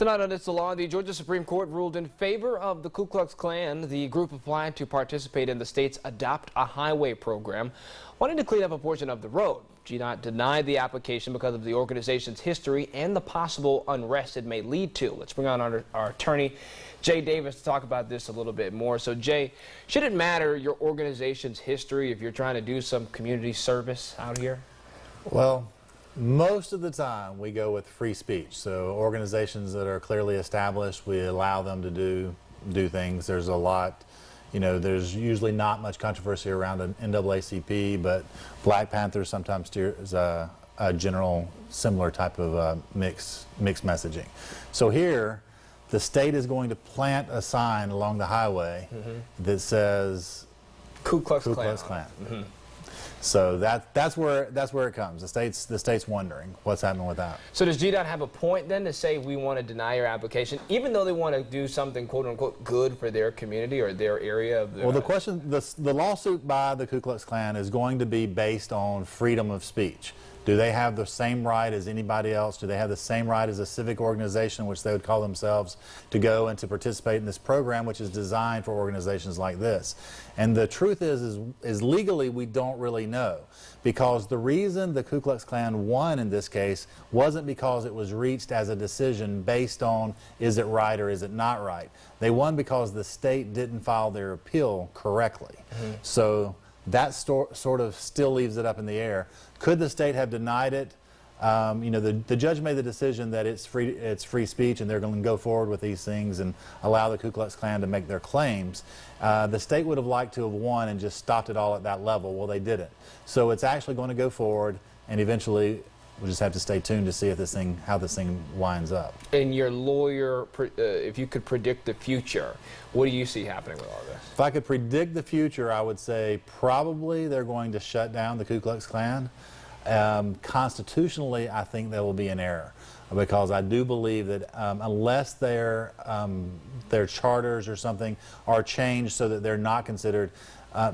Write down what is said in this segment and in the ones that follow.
Tonight on It's the Law, the Georgia Supreme Court ruled in favor of the Ku Klux Klan. The group applied to participate in the state's Adopt a Highway program, wanting to clean up a portion of the road. GDOT denied the application because of the organization's history and the possible unrest it may lead to. Let's bring on our attorney, Jay Davis, to talk about this a little bit more. So, Jay, should it matter your organization's history if you're trying to do some community service out here? Well, most of the time we go with free speech. So organizations that are clearly established, we allow them to do things. There's a lot, there's usually not much controversy around an NAACP, but Black Panthers sometimes steers a general similar type of mixed messaging. So here, the state is going to plant a sign along the highway that says Ku Klux Klan. Mm-hmm. So that's where it comes. The state's wondering what's happening with that. So does GDOT have a point then to say we want to deny your application, even though they want to do something quote unquote good for their community or their area of their Well, the lawsuit by the Ku Klux Klan is going to be based on freedom of speech. Do they have the same right as anybody else? Do they have the same right as a civic organization, which they would call themselves, to go and to participate in this program, which is designed for organizations like this? And the truth is legally we don't really know, because the reason the Ku Klux Klan won in this case wasn't because it was reached as a decision based on is it right or is it not right. They won because the state didn't file their appeal correctly. So that sort of still leaves it up in the air. Could the state have denied it? The judge made the decision that it's free speech and they're going to go forward with these things and allow the Ku Klux Klan to make their claims. The state would have liked to have won and just stopped it all at that level. Well, they didn't. So it's actually going to go forward, and eventually we'll just have to stay tuned to see if how this thing winds up. And your lawyer, if you could predict the future, what do you see happening with all this? If I could predict the future, I would say probably they're going to shut down the Ku Klux Klan. Constitutionally, I think there will be an error, because I do believe that unless their charters or something are changed so that they're not considered,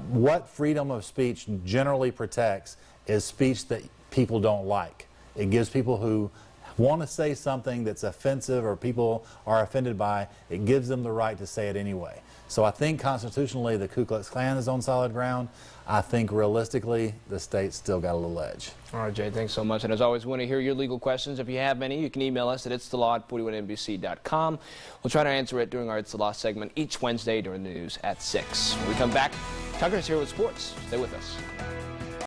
what freedom of speech generally protects is speech that people don't like. It gives people who want to say something that's offensive or people are offended by, it gives them the right to say it anyway. So I think constitutionally the Ku Klux Klan is on solid ground. I think realistically the state's still got a little edge. All right, Jay, thanks so much. And as always, we want to hear your legal questions. If you have any, you can email us at itsthelaw@41nbc.com. We'll try to answer it during our It's the Law segment each Wednesday during the news at 6. When we come back, Tucker's here with sports. Stay with us.